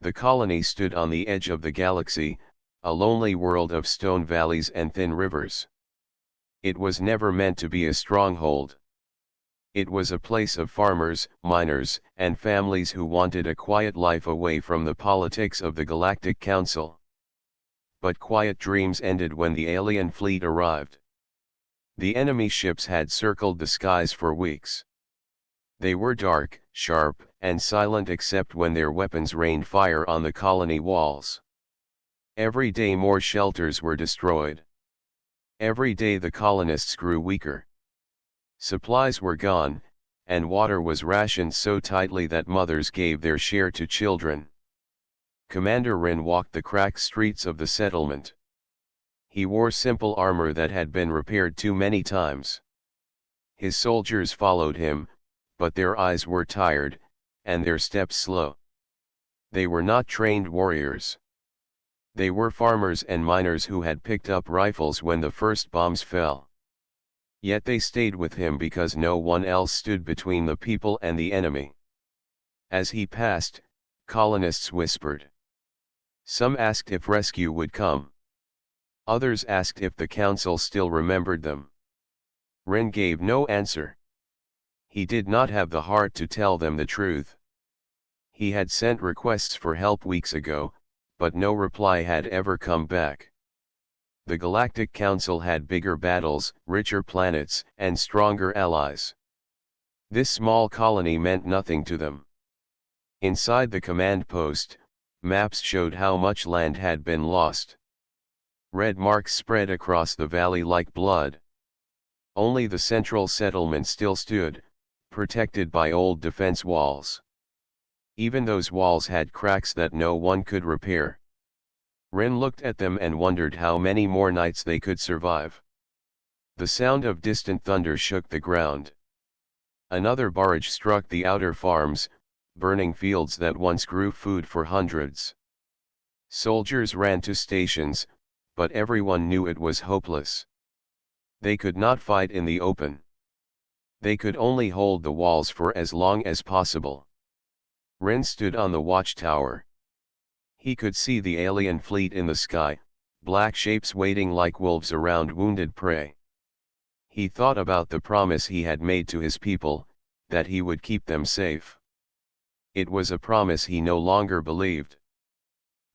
The colony stood on the edge of the galaxy, a lonely world of stone valleys and thin rivers. It was never meant to be a stronghold. It was a place of farmers, miners, and families who wanted a quiet life away from the politics of the Galactic Council. But quiet dreams ended when the alien fleet arrived. The enemy ships had circled the skies for weeks. They were dark, sharp, and silent except when their weapons rained fire on the colony walls. Every day more shelters were destroyed. Every day the colonists grew weaker. Supplies were gone, and water was rationed so tightly that mothers gave their share to children. Commander Rin walked the cracked streets of the settlement. He wore simple armor that had been repaired too many times. His soldiers followed him, but their eyes were tired, and their steps slow. They were not trained warriors. They were farmers and miners who had picked up rifles when the first bombs fell. Yet they stayed with him because no one else stood between the people and the enemy. As he passed, colonists whispered. Some asked if rescue would come. Others asked if the council still remembered them. Rin gave no answer. He did not have the heart to tell them the truth. He had sent requests for help weeks ago, but no reply had ever come back. The Galactic Council had bigger battles, richer planets, and stronger allies. This small colony meant nothing to them. Inside the command post, maps showed how much land had been lost. Red marks spread across the valley like blood. Only the central settlement still stood, protected by old defense walls. Even those walls had cracks that no one could repair. Rin looked at them and wondered how many more nights they could survive. The sound of distant thunder shook the ground. Another barrage struck the outer farms, burning fields that once grew food for hundreds. Soldiers ran to stations, but everyone knew it was hopeless. They could not fight in the open. They could only hold the walls for as long as possible. Rin stood on the watchtower. He could see the alien fleet in the sky, black shapes waiting like wolves around wounded prey. He thought about the promise he had made to his people, that he would keep them safe. It was a promise he no longer believed.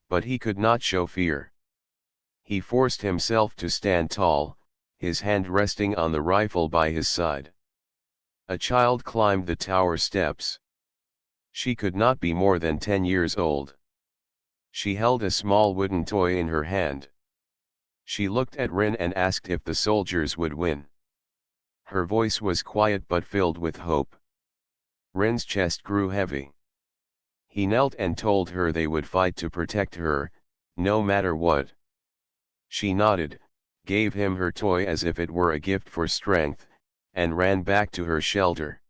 But he could not show fear. He forced himself to stand tall, his hand resting on the rifle by his side. A child climbed the tower steps. She could not be more than 10 years old. She held a small wooden toy in her hand. She looked at Rin and asked if the soldiers would win. Her voice was quiet but filled with hope. Rin's chest grew heavy. He knelt and told her they would fight to protect her, no matter what. She nodded, gave him her toy as if it were a gift for strength, and ran back to her shelter.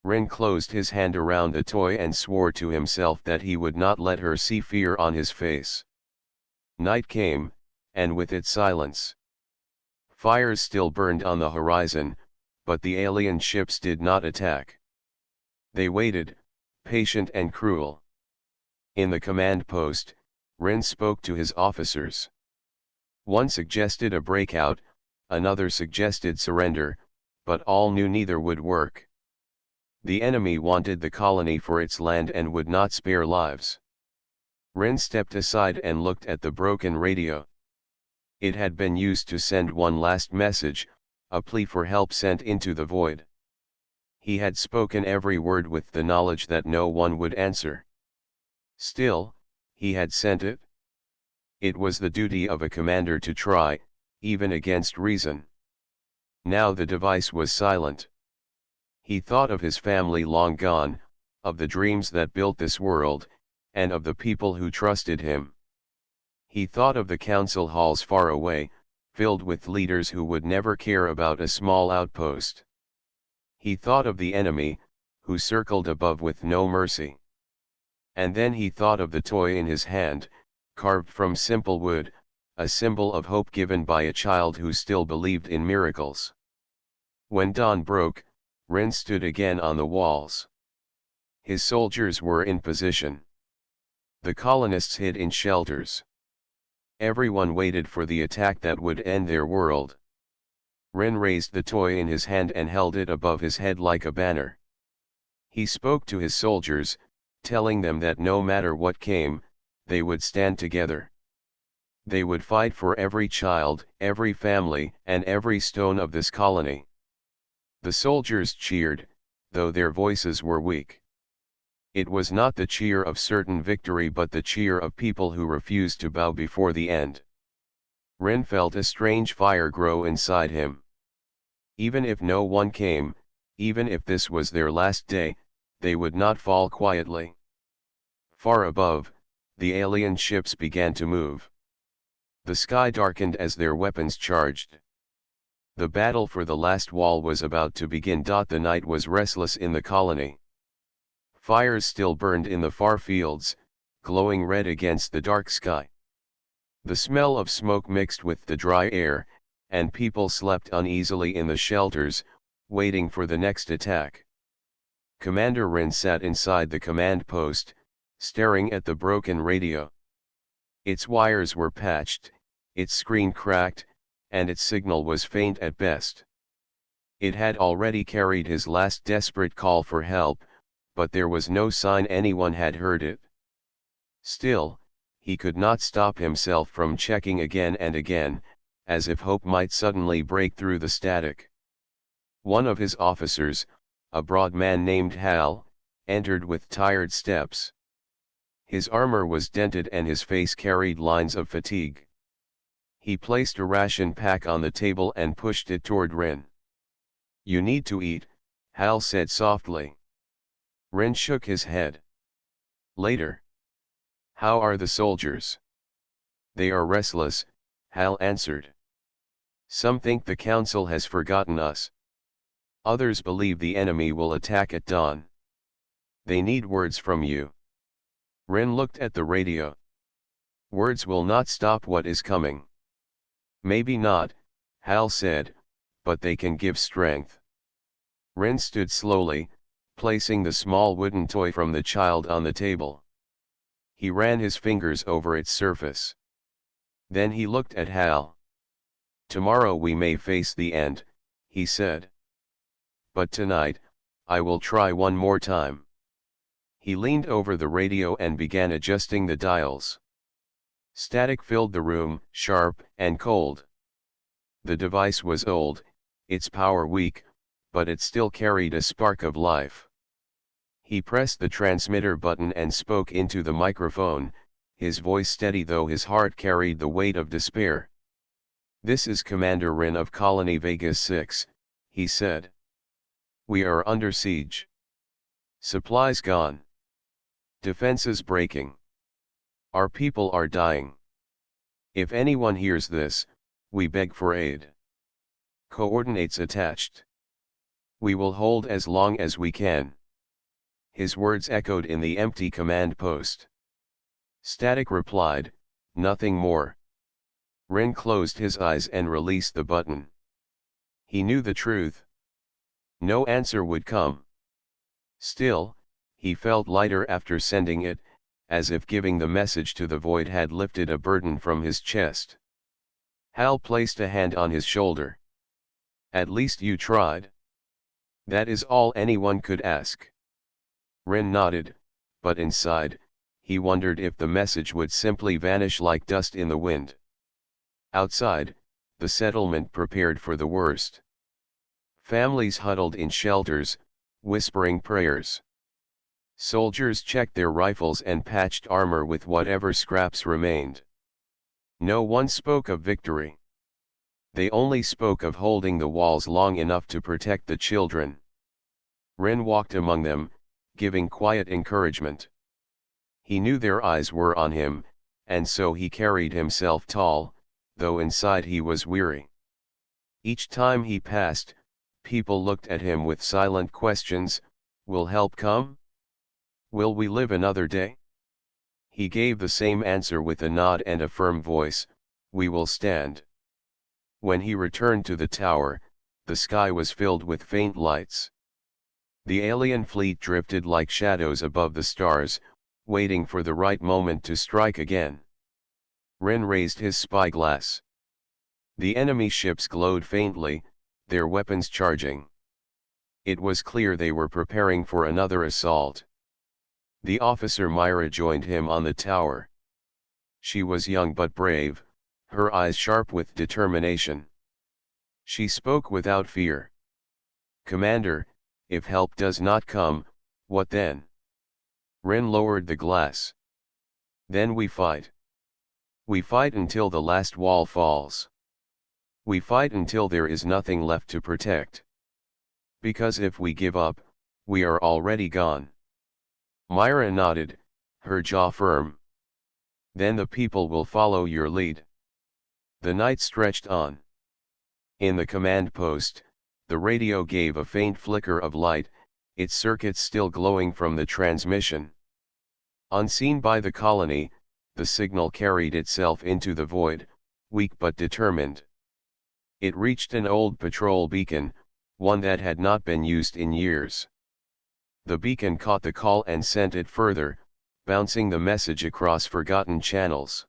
Rin closed his hand around the toy and swore to himself that he would not let her see fear on his face. Night came, and with it silence. Fires still burned on the horizon, but the alien ships did not attack. They waited, patient and cruel. In the command post, Rin spoke to his officers. One suggested a breakout, another suggested surrender, but all knew neither would work. The enemy wanted the colony for its land and would not spare lives. Rin stepped aside and looked at the broken radio. It had been used to send one last message, a plea for help sent into the void. He had spoken every word with the knowledge that no one would answer. Still, he had sent it. It was the duty of a commander to try, even against reason. Now the device was silent. He thought of his family long gone, of the dreams that built this world, and of the people who trusted him. He thought of the council halls far away, filled with leaders who would never care about a small outpost. He thought of the enemy, who circled above with no mercy. And then he thought of the toy in his hand, carved from simple wood, a symbol of hope given by a child who still believed in miracles. When dawn broke, Rin stood again on the walls. His soldiers were in position. The colonists hid in shelters. Everyone waited for the attack that would end their world. Ren raised the toy in his hand and held it above his head like a banner. He spoke to his soldiers, telling them that no matter what came, they would stand together. They would fight for every child, every family, and every stone of this colony. The soldiers cheered, though their voices were weak. It was not the cheer of certain victory but the cheer of people who refused to bow before the end. Ren felt a strange fire grow inside him. Even if no one came, even if this was their last day, they would not fall quietly. Far above, the alien ships began to move. The sky darkened as their weapons charged. The battle for the last wall was about to begin. The night was restless in the colony. Fires still burned in the far fields, glowing red against the dark sky. The smell of smoke mixed with the dry air, and people slept uneasily in the shelters, waiting for the next attack. Commander Rin sat inside the command post, staring at the broken radio. Its wires were patched, its screen cracked, and its signal was faint at best. It had already carried his last desperate call for help, but there was no sign anyone had heard it. Still, he could not stop himself from checking again and again, as if hope might suddenly break through the static. One of his officers, a broad man named Hal, entered with tired steps. His armor was dented and his face carried lines of fatigue. He placed a ration pack on the table and pushed it toward Ren. "You need to eat," Hal said softly. Ren shook his head. "Later." "How are the soldiers?" "They are restless," Hal answered. "Some think the council has forgotten us. Others believe the enemy will attack at dawn. They need words from you." Ren looked at the radio. "Words will not stop what is coming." "Maybe not," Hal said, "but they can give strength." Ren stood slowly, placing the small wooden toy from the child on the table. He ran his fingers over its surface. Then he looked at Hal. "Tomorrow we may face the end," he said. "But tonight, I will try one more time." He leaned over the radio and began adjusting the dials. Static filled the room, sharp and cold. The device was old, its power weak, but it still carried a spark of life. He pressed the transmitter button and spoke into the microphone, his voice steady though his heart carried the weight of despair. "This is Commander Rin of Colony Vegas 6, he said. "We are under siege. Supplies gone. Defenses breaking. Our people are dying. If anyone hears this, we beg for aid. Coordinates attached. We will hold as long as we can." His words echoed in the empty command post. Static replied, "Nothing more." Ren closed his eyes and released the button. He knew the truth. No answer would come. Still, he felt lighter after sending it, as if giving the message to the void had lifted a burden from his chest. Hal placed a hand on his shoulder. "At least you tried." That is all anyone could ask. Ren nodded, but inside, he wondered if the message would simply vanish like dust in the wind. Outside, the settlement prepared for the worst. Families huddled in shelters, whispering prayers. Soldiers checked their rifles and patched armor with whatever scraps remained. No one spoke of victory. They only spoke of holding the walls long enough to protect the children. Ren walked among them, giving quiet encouragement. He knew their eyes were on him, and so he carried himself tall, though inside he was weary. Each time he passed, people looked at him with silent questions. Will help come? Will we live another day? He gave the same answer with a nod and a firm voice, we will stand. When he returned to the tower, the sky was filled with faint lights. The alien fleet drifted like shadows above the stars, waiting for the right moment to strike again. Ren raised his spyglass. The enemy ships glowed faintly, their weapons charging. It was clear they were preparing for another assault. The officer Myra joined him on the tower. She was young but brave, her eyes sharp with determination. She spoke without fear. "Commander, if help does not come, what then?" Ren lowered the glass. "Then we fight. We fight until the last wall falls. We fight until there is nothing left to protect. Because if we give up, we are already gone." Myra nodded, her jaw firm. "Then the people will follow your lead." The night stretched on. In the command post, the radio gave a faint flicker of light, its circuits still glowing from the transmission. Unseen by the colony, the signal carried itself into the void, weak but determined. It reached an old patrol beacon, one that had not been used in years. The beacon caught the call and sent it further, bouncing the message across forgotten channels.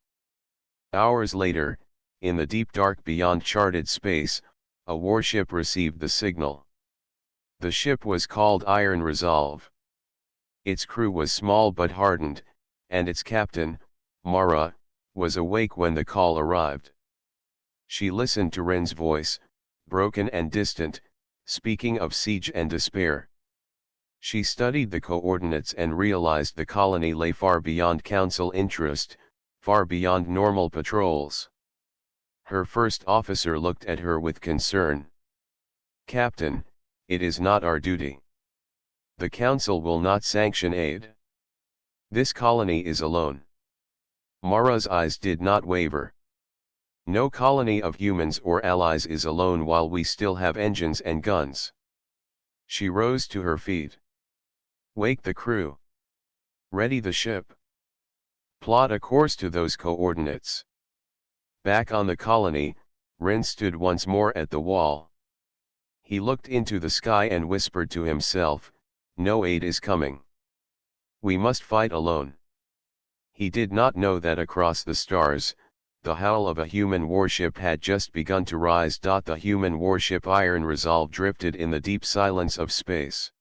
Hours later, in the deep dark beyond charted space, a warship received the signal. The ship was called Iron Resolve. Its crew was small but hardened, and its captain, Mara, was awake when the call arrived. She listened to Ren's voice, broken and distant, speaking of siege and despair. She studied the coordinates and realized the colony lay far beyond council interest, far beyond normal patrols. Her first officer looked at her with concern. "Captain, it is not our duty. The council will not sanction aid. This colony is alone." Mara's eyes did not waver. "No colony of humans or allies is alone while we still have engines and guns." She rose to her feet. "Wake the crew. Ready the ship. Plot a course to those coordinates." Back on the colony, Ren stood once more at the wall. He looked into the sky and whispered to himself, "No aid is coming. We must fight alone." He did not know that across the stars, the howl of a human warship had just begun to rise. The human warship Iron Resolve drifted in the deep silence of space.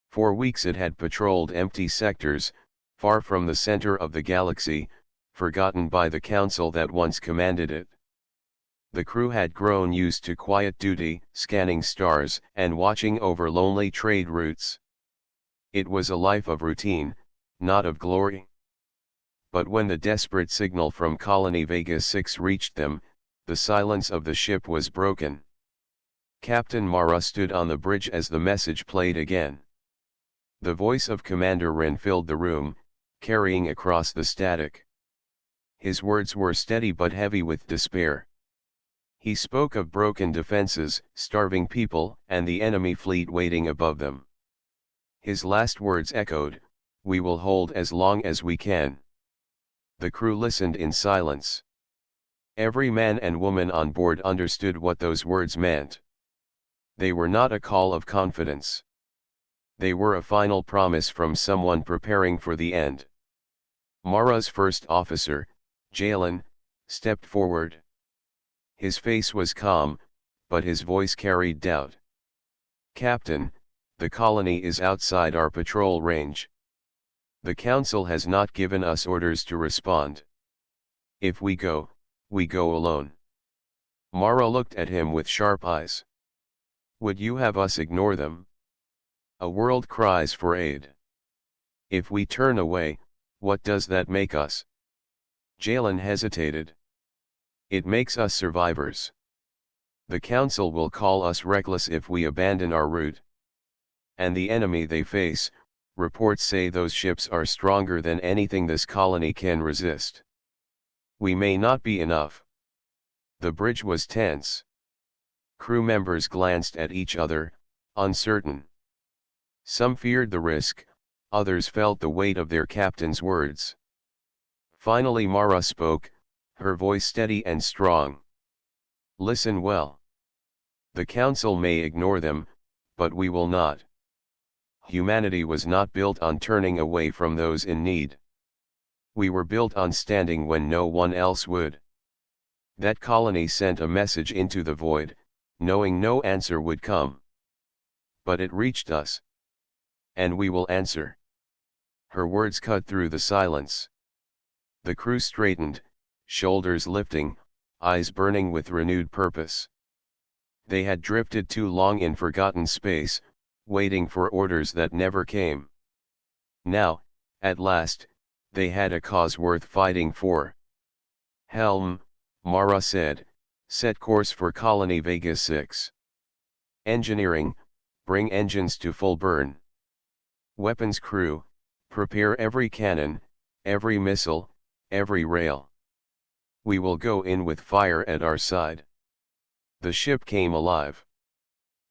For weeks it had patrolled empty sectors, far from the center of the galaxy, forgotten by the council that once commanded it. The crew had grown used to quiet duty, scanning stars, and watching over lonely trade routes. It was a life of routine, not of glory. But when the desperate signal from Colony Vega 6 reached them, the silence of the ship was broken. Captain Mara stood on the bridge as the message played again. The voice of Commander Ren filled the room, carrying across the static. His words were steady but heavy with despair. He spoke of broken defenses, starving people, and the enemy fleet waiting above them. His last words echoed, "We will hold as long as we can." The crew listened in silence. Every man and woman on board understood what those words meant. They were not a call of confidence. They were a final promise from someone preparing for the end. Mara's first officer, Jalen, stepped forward. His face was calm, but his voice carried doubt. "Captain, the colony is outside our patrol range. The council has not given us orders to respond. If we go alone." Mara looked at him with sharp eyes. "Would you have us ignore them? A world cries for aid. If we turn away, what does that make us?" Jalen hesitated. "It makes us survivors. The council will call us reckless if we abandon our route. And the enemy they face, reports say those ships are stronger than anything this colony can resist. We may not be enough." The bridge was tense. Crew members glanced at each other, uncertain. Some feared the risk, others felt the weight of their captain's words. Finally Mara spoke, her voice steady and strong. "Listen well. The council may ignore them, but we will not. humanity was not built on turning away from those in need. We were built on standing when no one else would. That colony sent a message into the void, knowing no answer would come. But it reached us. And we will answer. Her words cut through the silence. The crew straightened, shoulders lifting, eyes burning with renewed purpose. They had drifted too long in forgotten space, waiting for orders that never came. Now, at last, they had a cause worth fighting for. "Helm," Mara said, "set course for Colony Vega 6. Engineering, bring engines to full burn. Weapons crew, prepare every cannon, every missile, every rail. We will go in with fire at our side." The ship came alive.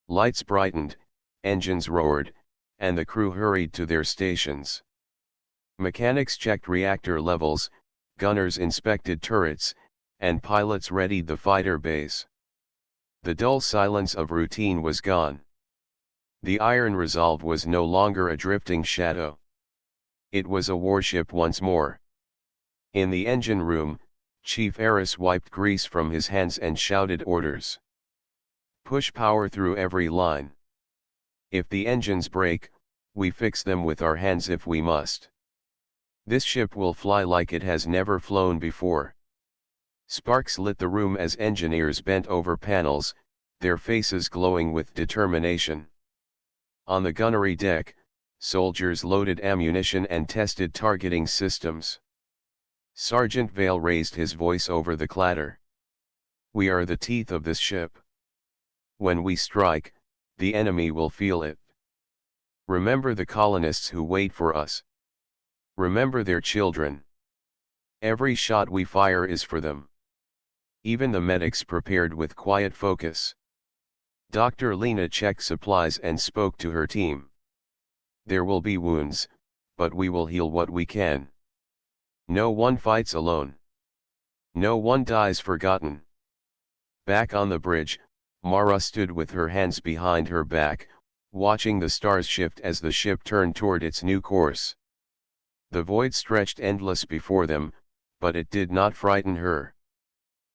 Lights brightened, engines roared, and the crew hurried to their stations. Mechanics checked reactor levels, gunners inspected turrets, and pilots readied the fighter bays. The dull silence of routine was gone. The Iron Resolve was no longer a drifting shadow. It was a warship once more. In the engine room, Chief Eris wiped grease from his hands and shouted orders. "Push power through every line. If the engines break, we fix them with our hands if we must. This ship will fly like it has never flown before." Sparks lit the room as engineers bent over panels, their faces glowing with determination. On the gunnery deck, soldiers loaded ammunition and tested targeting systems. Sergeant Vale raised his voice over the clatter. "We are the teeth of this ship. When we strike, the enemy will feel it. Remember the colonists who wait for us. Remember their children. Every shot we fire is for them." Even the medics prepared with quiet focus. Dr. Lena checked supplies and spoke to her team. "There will be wounds, but we will heal what we can. No one fights alone. No one dies forgotten." Back on the bridge, Mara stood with her hands behind her back, watching the stars shift as the ship turned toward its new course. The void stretched endless before them, but it did not frighten her.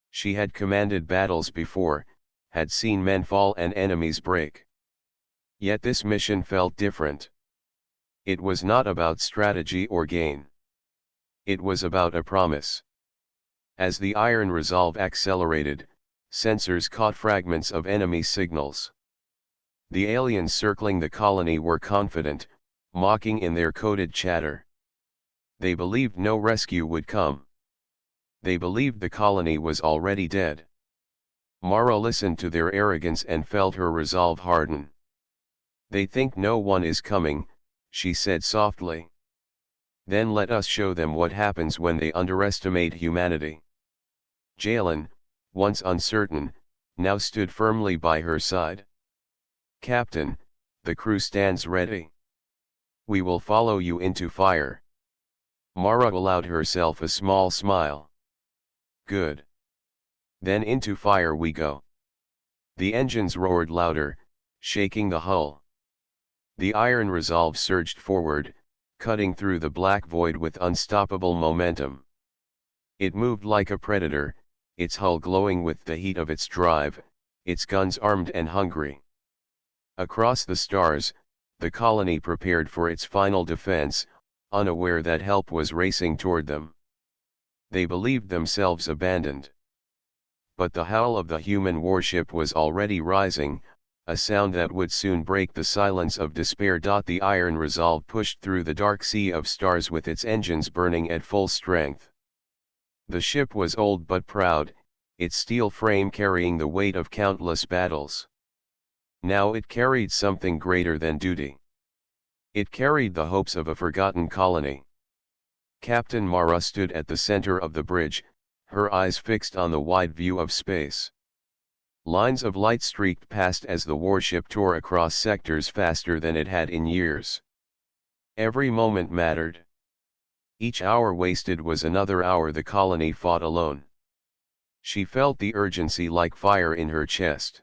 She had commanded battles before, had seen men fall and enemies break. Yet this mission felt different. It was not about strategy or gain. It was about a promise. As the Iron Resolve accelerated, sensors caught fragments of enemy signals. The aliens circling the colony were confident, mocking in their coded chatter. They believed no rescue would come. They believed the colony was already dead. Mara listened to their arrogance and felt her resolve harden. "They think no one is coming," she said softly. "Then let us show them what happens when they underestimate humanity." Jalen, once uncertain, now stood firmly by her side. "Captain, the crew stands ready. We will follow you into fire." Mara allowed herself a small smile. "Good. Then into fire we go." The engines roared louder, shaking the hull. The Iron Resolve surged forward, cutting through the black void with unstoppable momentum. It moved like a predator, its hull glowing with the heat of its drive, its guns armed and hungry. Across the stars, the colony prepared for its final defense, unaware that help was racing toward them. They believed themselves abandoned. But the howl of the human warship was already rising, a sound that would soon break the silence of despair. The Iron Resolve pushed through the dark sea of stars with its engines burning at full strength. The ship was old but proud, its steel frame carrying the weight of countless battles. Now it carried something greater than duty. It carried the hopes of a forgotten colony. Captain Mara stood at the center of the bridge, her eyes fixed on the wide view of space. Lines of light streaked past as the warship tore across sectors faster than it had in years. Every moment mattered. Each hour wasted was another hour the colony fought alone. She felt the urgency like fire in her chest.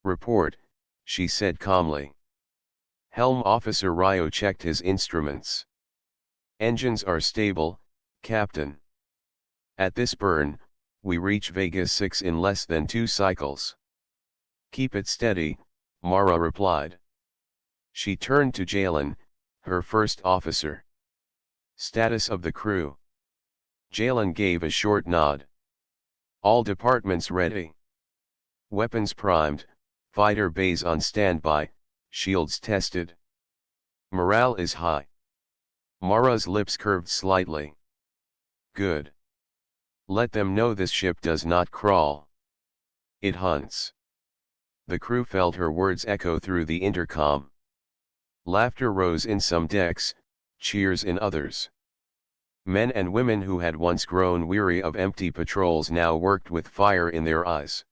"Report," she said calmly. Helm Officer Ryo checked his instruments. Engines are stable, Captain. At this burn, we reach Vega 6 in less than 2 cycles. Keep it steady, Mara replied. She turned to Jalen, her first officer. Status of the crew. Jalen gave a short nod. All departments ready. Weapons primed, fighter bays on standby, shields tested. Morale is high. Mara's lips curved slightly. Good. Let them know this ship does not crawl. It hunts. The crew felt her words echo through the intercom. Laughter rose in some decks, cheers in others. Men and women who had once grown weary of empty patrols now worked with fire in their eyes.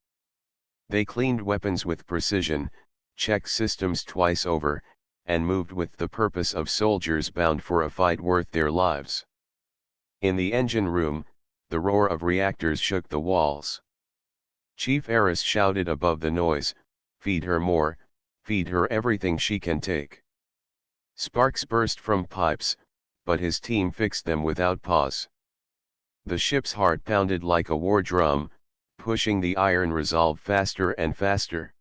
They cleaned weapons with precision, checked systems twice over, and moved with the purpose of soldiers bound for a fight worth their lives. In the engine room, the roar of reactors shook the walls. Chief Eris shouted above the noise, "Feed her more, feed her everything she can take." Sparks burst from pipes, but his team fixed them without pause. The ship's heart pounded like a war drum, pushing the iron resolve faster and faster.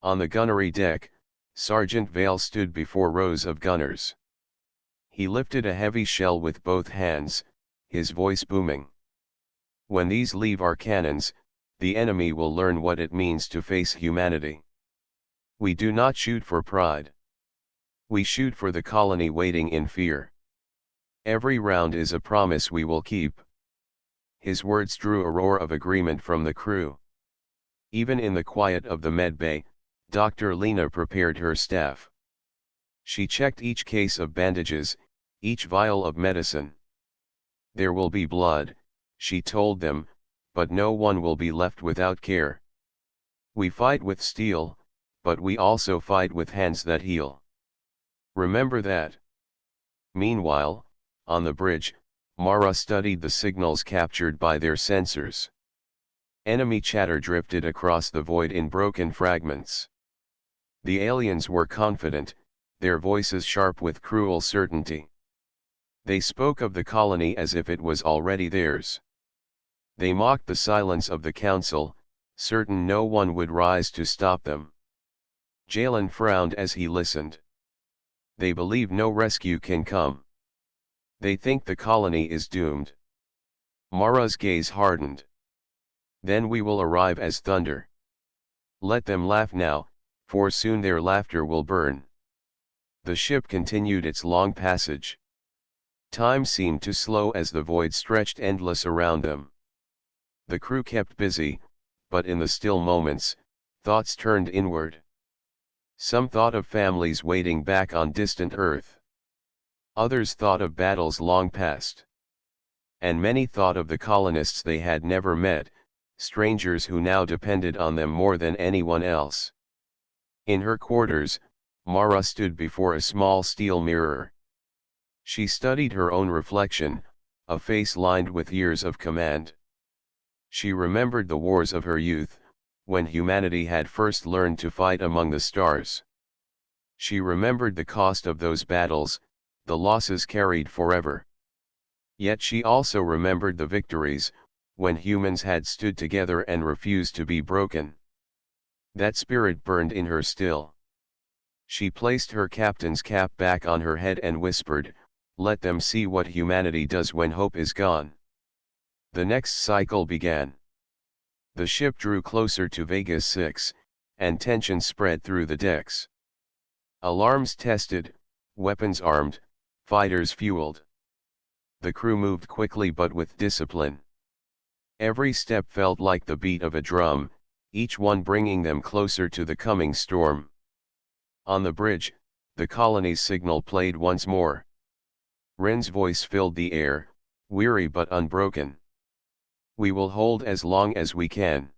On the gunnery deck, Sergeant Vale stood before rows of gunners. He lifted a heavy shell with both hands, his voice booming. When these leave our cannons, the enemy will learn what it means to face humanity. We do not shoot for pride. We shoot for the colony waiting in fear. Every round is a promise we will keep. His words drew a roar of agreement from the crew. Even in the quiet of the med bay, Dr. Lena prepared her staff. She checked each case of bandages, each vial of medicine. There will be blood, she told them, but no one will be left without care. We fight with steel, but we also fight with hands that heal. Remember that. Meanwhile, on the bridge, Mara studied the signals captured by their sensors. Enemy chatter drifted across the void in broken fragments. The aliens were confident, their voices sharp with cruel certainty. They spoke of the colony as if it was already theirs. They mocked the silence of the council, certain no one would rise to stop them. Jalen frowned as he listened. They believe no rescue can come. They think the colony is doomed. Mara's gaze hardened. Then we will arrive as thunder. Let them laugh now, for soon their laughter will burn. The ship continued its long passage. Time seemed to slow as the void stretched endless around them. The crew kept busy, but in the still moments, thoughts turned inward. Some thought of families waiting back on distant Earth. Others thought of battles long past. And many thought of the colonists they had never met, strangers who now depended on them more than anyone else. In her quarters, Mara stood before a small steel mirror. She studied her own reflection, a face lined with years of command. She remembered the wars of her youth, when humanity had first learned to fight among the stars. She remembered the cost of those battles, the losses carried forever. Yet she also remembered the victories, when humans had stood together and refused to be broken. That spirit burned in her still. She placed her captain's cap back on her head and whispered, "Let them see what humanity does when hope is gone." The next cycle began. The ship drew closer to Vega 6, and tension spread through the decks. Alarms tested, weapons armed, fighters fueled. The crew moved quickly but with discipline. Every step felt like the beat of a drum, each one bringing them closer to the coming storm. On the bridge, the colony's signal played once more. Ren's voice filled the air, weary but unbroken. "We will hold as long as we can."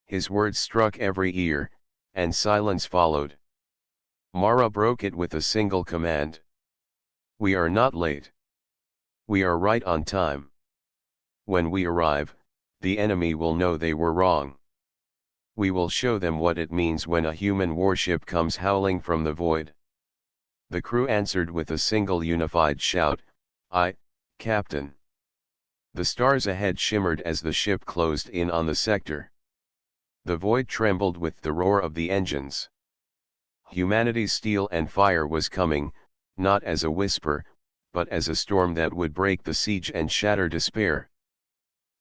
His words struck every ear, and silence followed. Mara broke it with a single command. "We are not late. We are right on time. When we arrive, the enemy will know they were wrong. We will show them what it means when a human warship comes howling from the void." The crew answered with a single unified shout, "Aye, Captain." The stars ahead shimmered as the ship closed in on the sector. The void trembled with the roar of the engines. Humanity's steel and fire was coming, not as a whisper, but as a storm that would break the siege and shatter despair.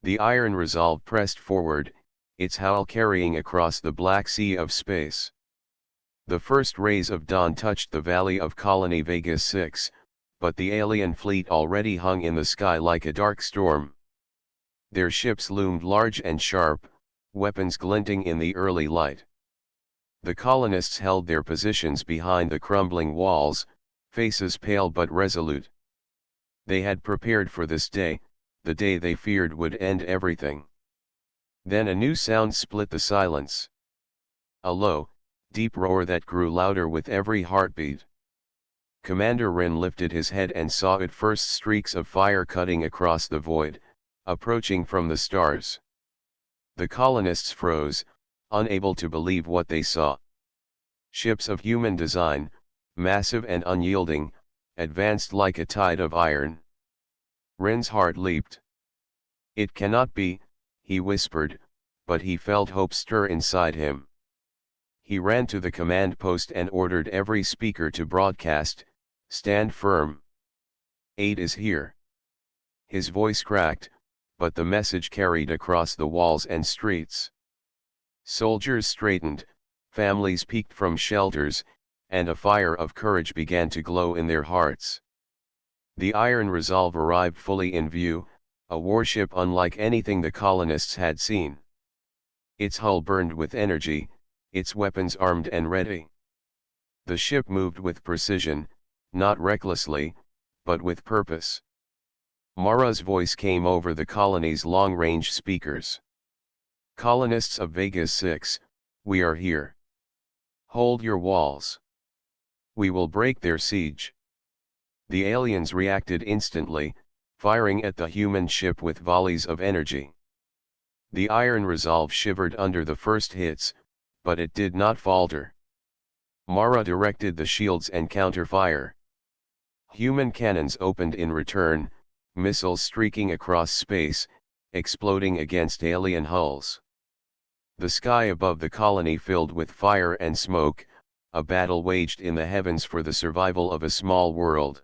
The iron resolve pressed forward, its howl carrying across the black sea of space. The first rays of dawn touched the valley of Colony Vegas 6, but the alien fleet already hung in the sky like a dark storm. Their ships loomed large and sharp, weapons glinting in the early light. The colonists held their positions behind the crumbling walls, faces pale but resolute. They had prepared for this day, the day they feared would end everything. Then a new sound split the silence. A low, deep roar that grew louder with every heartbeat. Commander Wren lifted his head and saw at first streaks of fire cutting across the void, approaching from the stars. The colonists froze, unable to believe what they saw. Ships of human design, massive and unyielding, advanced like a tide of iron. Wren's heart leaped. "It cannot be," he whispered, but he felt hope stir inside him. He ran to the command post and ordered every speaker to broadcast, "Stand firm. Aid is here." His voice cracked, but the message carried across the walls and streets. Soldiers straightened, families peeked from shelters, and a fire of courage began to glow in their hearts. The Iron Resolve arrived fully in view, a warship unlike anything the colonists had seen. Its hull burned with energy, its weapons armed and ready. The ship moved with precision, not recklessly, but with purpose. Mara's voice came over the colony's long-range speakers. "Colonists of Vegas 6, we are here. Hold your walls. We will break their siege." The aliens reacted instantly, firing at the human ship with volleys of energy. The Iron Resolve shivered under the first hits, but it did not falter. Mara directed the shields and counterfire. Human cannons opened in return, missiles streaking across space, exploding against alien hulls. The sky above the colony filled with fire and smoke, a battle waged in the heavens for the survival of a small world.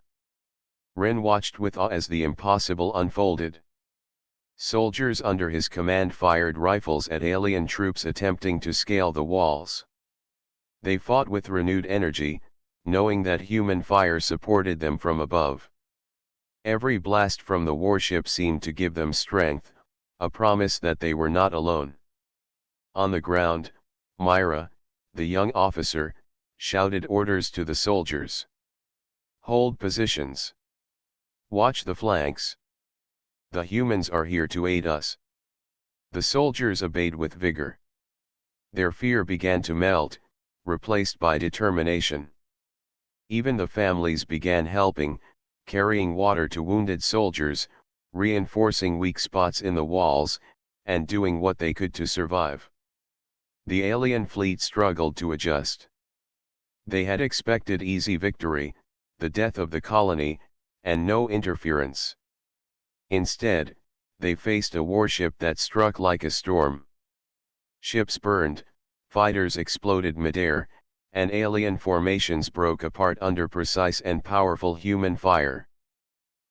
Wren watched with awe as the impossible unfolded. Soldiers under his command fired rifles at alien troops attempting to scale the walls. They fought with renewed energy, knowing that human fire supported them from above. Every blast from the warship seemed to give them strength, a promise that they were not alone. On the ground, Myra, the young officer, shouted orders to the soldiers. "Hold positions. Watch the flanks. The humans are here to aid us." The soldiers obeyed with vigor. Their fear began to melt, replaced by determination. Even the families began helping, carrying water to wounded soldiers, reinforcing weak spots in the walls, and doing what they could to survive. The alien fleet struggled to adjust. They had expected easy victory, the death of the colony, and no interference. Instead, they faced a warship that struck like a storm. Ships burned, fighters exploded midair, and alien formations broke apart under precise and powerful human fire.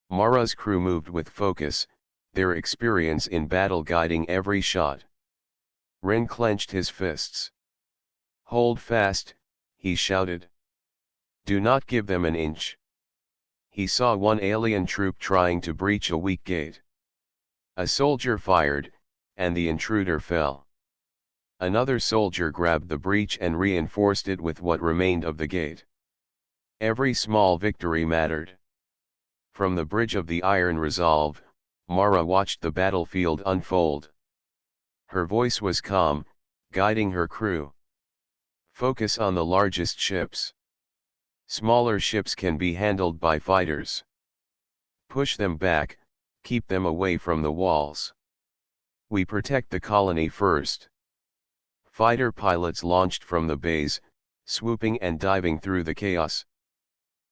Mara's crew moved with focus, their experience in battle guiding every shot. Wren clenched his fists. "Hold fast," he shouted. "Do not give them an inch." He saw one alien troop trying to breach a weak gate. A soldier fired, and the intruder fell. Another soldier grabbed the breach and reinforced it with what remained of the gate. Every small victory mattered. From the bridge of the Iron Resolve, Mara watched the battlefield unfold. Her voice was calm, guiding her crew. "Focus on the largest ships. Smaller ships can be handled by fighters. Push them back, keep them away from the walls. We protect the colony first." Fighter pilots launched from the bays, swooping and diving through the chaos.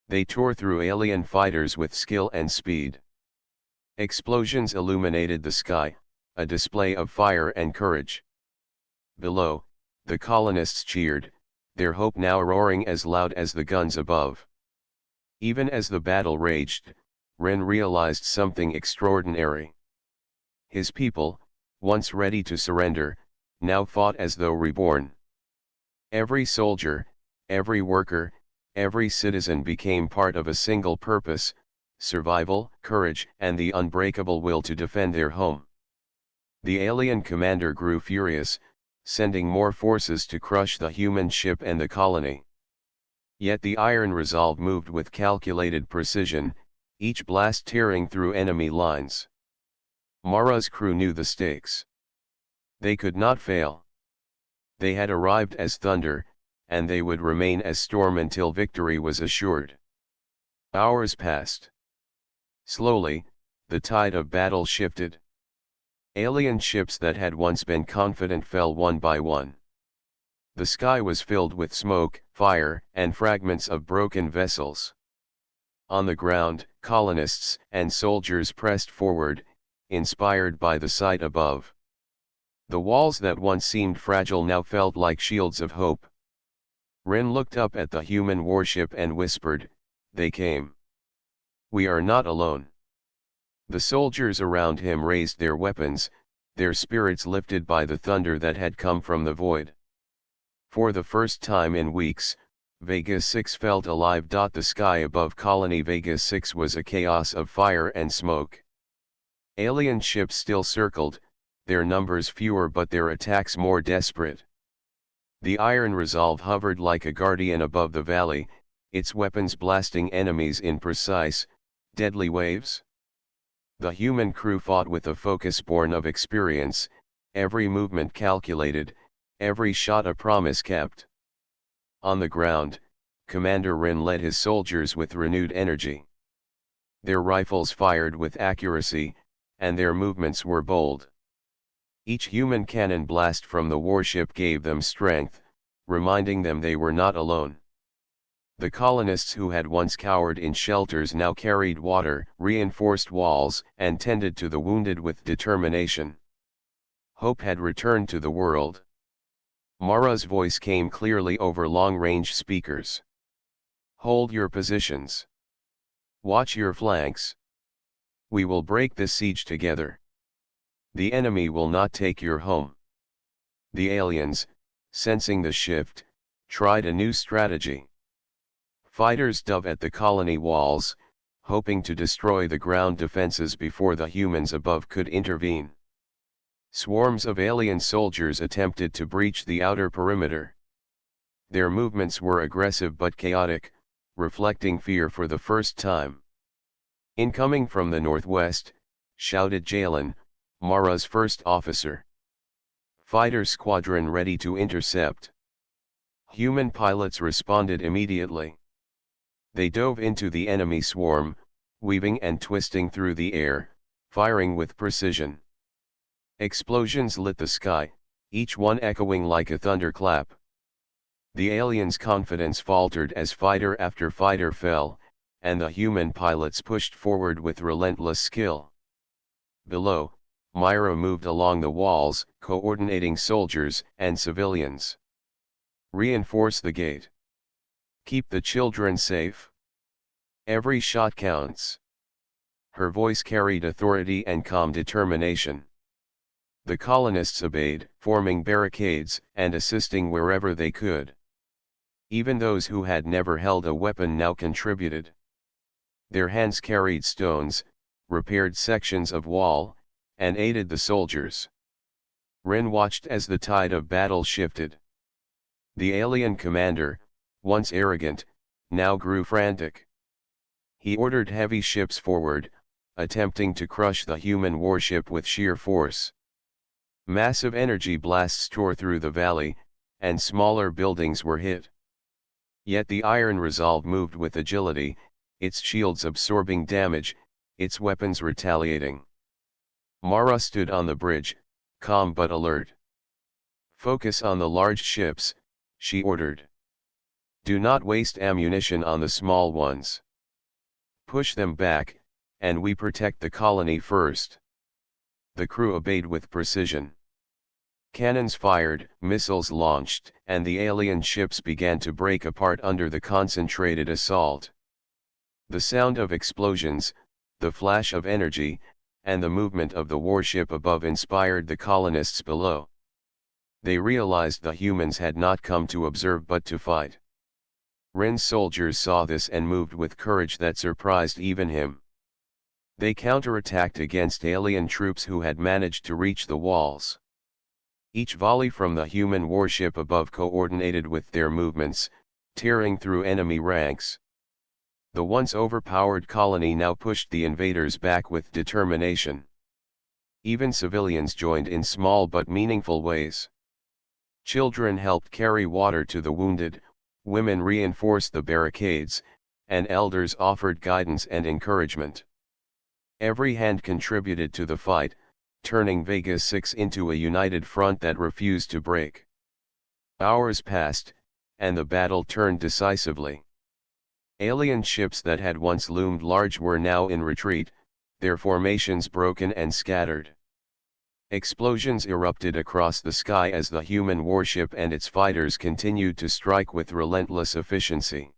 They tore through alien fighters with skill and speed. Explosions illuminated the sky, a display of fire and courage. Below, the colonists cheered, their hope now roaring as loud as the guns above. Even as the battle raged, Ren realized something extraordinary. His people, once ready to surrender, now fought as though reborn. Every soldier, every worker, every citizen became part of a single purpose: survival, courage, and the unbreakable will to defend their home. The alien commander grew furious, sending more forces to crush the human ship and the colony. Yet the iron resolve moved with calculated precision, each blast tearing through enemy lines. Mara's crew knew the stakes. They could not fail. They had arrived as thunder, and they would remain as storm until victory was assured. Hours passed. Slowly, the tide of battle shifted. Alien ships that had once been confident fell one by one. The sky was filled with smoke, fire, and fragments of broken vessels. On the ground, colonists and soldiers pressed forward, inspired by the sight above. The walls that once seemed fragile now felt like shields of hope. Ren looked up at the human warship and whispered, "They came. We are not alone." The soldiers around him raised their weapons, their spirits lifted by the thunder that had come from the void. For the first time in weeks, Vega 6 felt alive. The sky above Colony Vega 6 was a chaos of fire and smoke. Alien ships still circled, their numbers fewer but their attacks more desperate. The iron resolve hovered like a guardian above the valley, its weapons blasting enemies in precise, deadly waves. The human crew fought with a focus born of experience, every movement calculated, every shot a promise kept. On the ground, Commander Rin led his soldiers with renewed energy. Their rifles fired with accuracy, and their movements were bold. Each human cannon blast from the warship gave them strength, reminding them they were not alone. The colonists who had once cowered in shelters now carried water, reinforced walls, and tended to the wounded with determination. Hope had returned to the world. Mara's voice came clearly over long-range speakers. "Hold your positions. Watch your flanks. We will break this siege together. The enemy will not take your home." The aliens, sensing the shift, tried a new strategy. Fighters dove at the colony walls, hoping to destroy the ground defenses before the humans above could intervene. Swarms of alien soldiers attempted to breach the outer perimeter. Their movements were aggressive but chaotic, reflecting fear for the first time. "Incoming from the northwest," shouted Jalen, Mara's first officer. "Fighter squadron ready to intercept." Human pilots responded immediately. They dove into the enemy swarm, weaving and twisting through the air, firing with precision. Explosions lit the sky, each one echoing like a thunderclap. The aliens' confidence faltered as fighter after fighter fell, and the human pilots pushed forward with relentless skill. Below, Myra moved along the walls, coordinating soldiers and civilians. "Reinforce the gate. Keep the children safe. Every shot counts." Her voice carried authority and calm determination. The colonists obeyed, forming barricades and assisting wherever they could. Even those who had never held a weapon now contributed. Their hands carried stones, repaired sections of wall, and aided the soldiers. Ren watched as the tide of battle shifted. The alien commander, once arrogant, now grew frantic. He ordered heavy ships forward, attempting to crush the human warship with sheer force. Massive energy blasts tore through the valley, and smaller buildings were hit. Yet the iron resolve moved with agility, its shields absorbing damage, its weapons retaliating. Mara stood on the bridge, calm but alert. "Focus on the large ships," she ordered. Do not waste ammunition on the small ones. Push them back, and we protect the colony first. The crew obeyed with precision. Cannons fired, missiles launched, and the alien ships began to break apart under the concentrated assault. The sound of explosions, the flash of energy, and the movement of the warship above inspired the colonists below. They realized the humans had not come to observe but to fight. Rin's soldiers saw this and moved with courage that surprised even him. They counterattacked against alien troops who had managed to reach the walls. Each volley from the human warship above coordinated with their movements, tearing through enemy ranks. The once overpowered colony now pushed the invaders back with determination. Even civilians joined in small but meaningful ways. Children helped carry water to the wounded, women reinforced the barricades, and elders offered guidance and encouragement. Every hand contributed to the fight, turning Vega 6 into a united front that refused to break. Hours passed, and the battle turned decisively. Alien ships that had once loomed large were now in retreat, their formations broken and scattered. Explosions erupted across the sky as the human warship and its fighters continued to strike with relentless efficiency.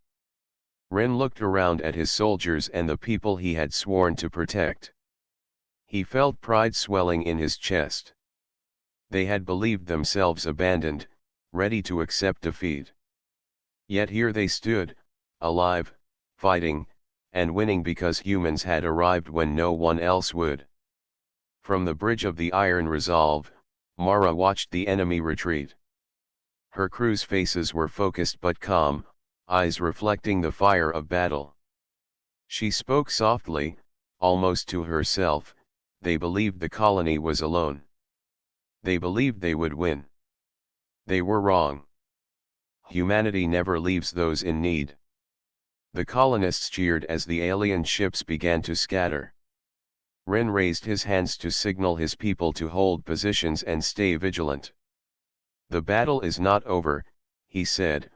Rin looked around at his soldiers and the people he had sworn to protect. He felt pride swelling in his chest. They had believed themselves abandoned, ready to accept defeat. Yet here they stood, alive, fighting, and winning because humans had arrived when no one else would. From the bridge of the Iron Resolve, Mara watched the enemy retreat. Her crew's faces were focused but calm, eyes reflecting the fire of battle. She spoke softly, almost to herself. They believed the colony was alone. They believed they would win. They were wrong. Humanity never leaves those in need. The colonists cheered as the alien ships began to scatter. Rin raised his hands to signal his people to hold positions and stay vigilant. The battle is not over, he said,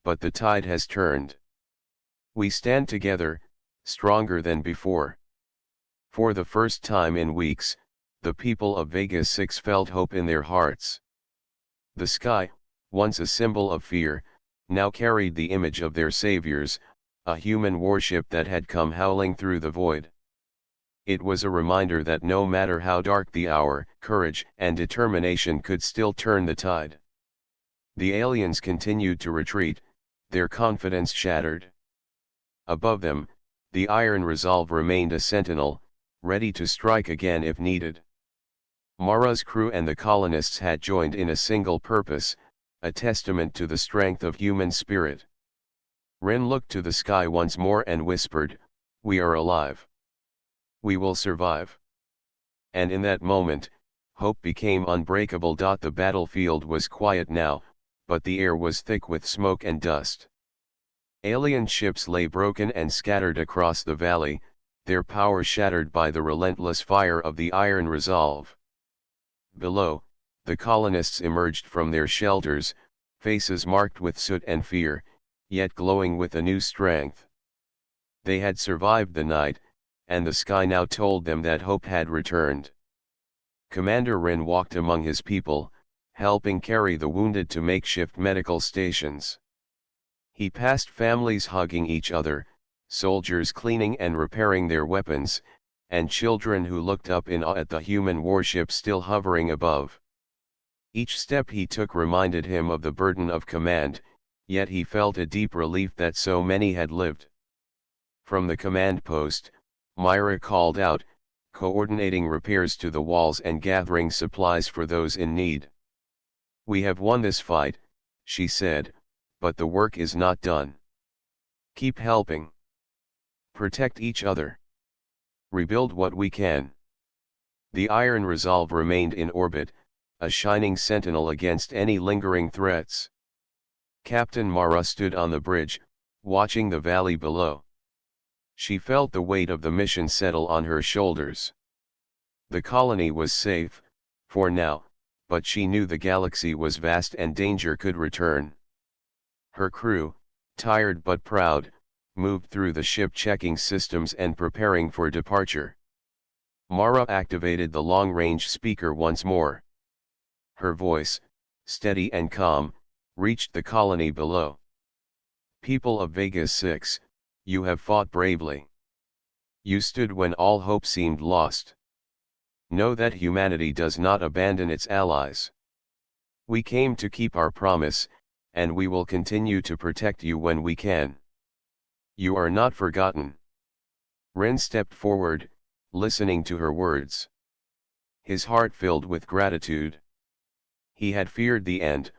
but the tide has turned. We stand together, stronger than before. For the first time in weeks, the people of Vega 6 felt hope in their hearts. The sky, once a symbol of fear, now carried the image of their saviors, a human warship that had come howling through the void. It was a reminder that no matter how dark the hour, courage and determination could still turn the tide. The aliens continued to retreat, their confidence shattered. Above them, the Iron Resolve remained a sentinel, ready to strike again if needed. Mara's crew and the colonists had joined in a single purpose, a testament to the strength of human spirit. Rin looked to the sky once more and whispered, "We are alive. We will survive." And in that moment, hope became unbreakable. The battlefield was quiet now, but the air was thick with smoke and dust. Alien ships lay broken and scattered across the valley, their power shattered by the relentless fire of the Iron Resolve. Below, the colonists emerged from their shelters, faces marked with soot and fear, yet glowing with a new strength. They had survived the night, and the sky now told them that hope had returned. Commander Rin walked among his people, helping carry the wounded to makeshift medical stations. He passed families hugging each other, soldiers cleaning and repairing their weapons, and children who looked up in awe at the human warship still hovering above. Each step he took reminded him of the burden of command, yet he felt a deep relief that so many had lived. From the command post, Myra called out, coordinating repairs to the walls and gathering supplies for those in need. "We have won this fight," she said, "but the work is not done. Keep helping. Protect each other. Rebuild what we can." The Iron Resolve remained in orbit, a shining sentinel against any lingering threats. Captain Mara stood on the bridge, watching the valley below. She felt the weight of the mission settle on her shoulders. The colony was safe, for now, but she knew the galaxy was vast and danger could return. Her crew, tired but proud, moved through the ship checking systems and preparing for departure. Mara activated the long-range speaker once more. Her voice, steady and calm, reached the colony below. People of Vegas 6, you have fought bravely. You stood when all hope seemed lost. Know that humanity does not abandon its allies. We came to keep our promise, and we will continue to protect you when we can. You are not forgotten. Ren stepped forward, listening to her words. His heart filled with gratitude. He had feared the end,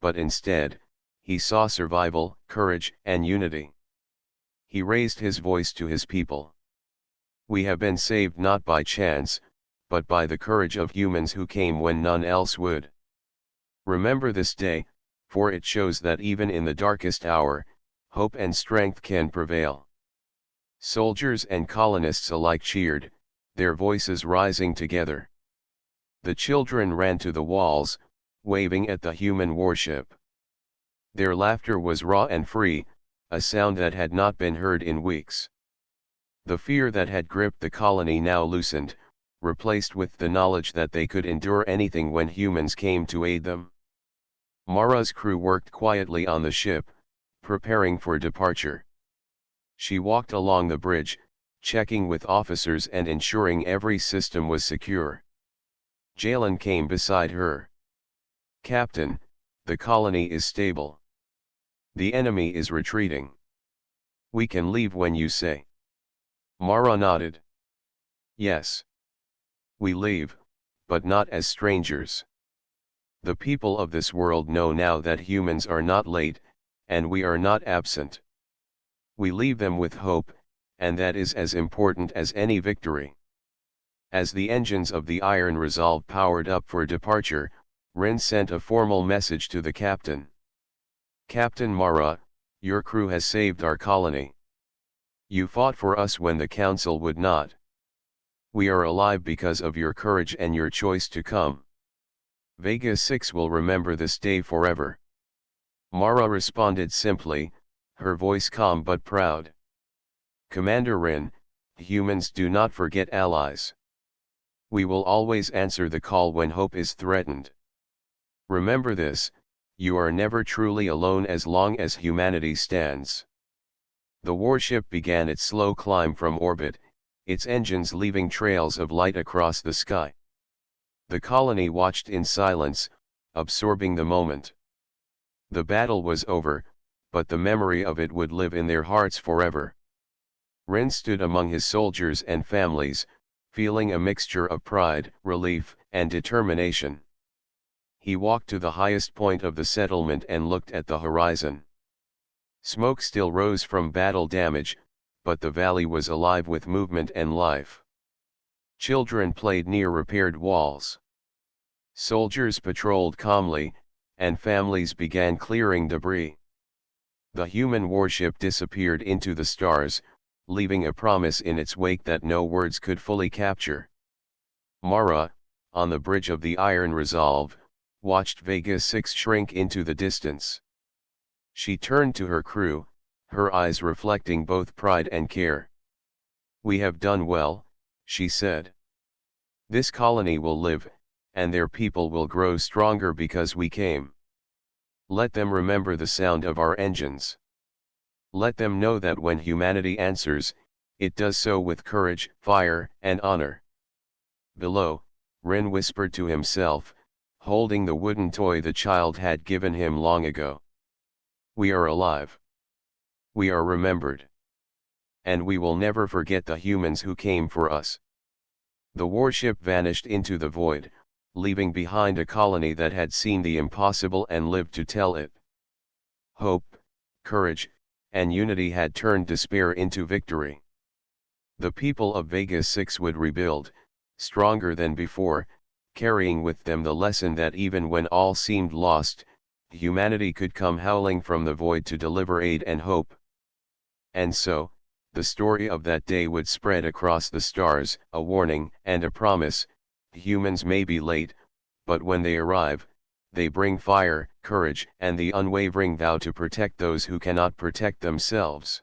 but instead, he saw survival, courage, and unity. He raised his voice to his people. We have been saved not by chance, but by the courage of humans who came when none else would. Remember this day, for it shows that even in the darkest hour, hope and strength can prevail. Soldiers and colonists alike cheered, their voices rising together. The children ran to the walls, waving at the human warship. Their laughter was raw and free, a sound that had not been heard in weeks. The fear that had gripped the colony now loosened, replaced with the knowledge that they could endure anything when humans came to aid them. Mara's crew worked quietly on the ship, preparing for departure. She walked along the bridge, checking with officers and ensuring every system was secure. Jalen came beside her. Captain, the colony is stable. The enemy is retreating. We can leave when you say. Mara nodded. Yes. We leave, but not as strangers. The people of this world know now that humans are not late, and we are not absent. We leave them with hope, and that is as important as any victory. As the engines of the Iron Resolve powered up for departure, Ren sent a formal message to the captain. Captain Mara, your crew has saved our colony. You fought for us when the council would not. We are alive because of your courage and your choice to come. Vega 6 will remember this day forever. Mara responded simply, her voice calm but proud. Commander Ren, humans do not forget allies. We will always answer the call when hope is threatened. Remember this, you are never truly alone as long as humanity stands. The warship began its slow climb from orbit, its engines leaving trails of light across the sky. The colony watched in silence, absorbing the moment. The battle was over, but the memory of it would live in their hearts forever. Ren stood among his soldiers and families, feeling a mixture of pride, relief, and determination. He walked to the highest point of the settlement and looked at the horizon. Smoke still rose from battle damage, but the valley was alive with movement and life. Children played near repaired walls. Soldiers patrolled calmly, and families began clearing debris. The human warship disappeared into the stars, leaving a promise in its wake that no words could fully capture. Mara, on the bridge of the Iron Resolve, watched Vega 6 shrink into the distance. She turned to her crew, her eyes reflecting both pride and care. We have done well, she said. This colony will live, and their people will grow stronger because we came. Let them remember the sound of our engines. Let them know that when humanity answers, it does so with courage, fire, and honor. Below, Ren whispered to himself, holding the wooden toy the child had given him long ago. We are alive. We are remembered. And we will never forget the humans who came for us. The warship vanished into the void, leaving behind a colony that had seen the impossible and lived to tell it. Hope, courage, and unity had turned despair into victory. The people of Vega 6 would rebuild, stronger than before, carrying with them the lesson that even when all seemed lost, humanity could come howling from the void to deliver aid and hope. And so, the story of that day would spread across the stars, a warning and a promise: humans may be late, but when they arrive, they bring fire, courage, and the unwavering vow to protect those who cannot protect themselves.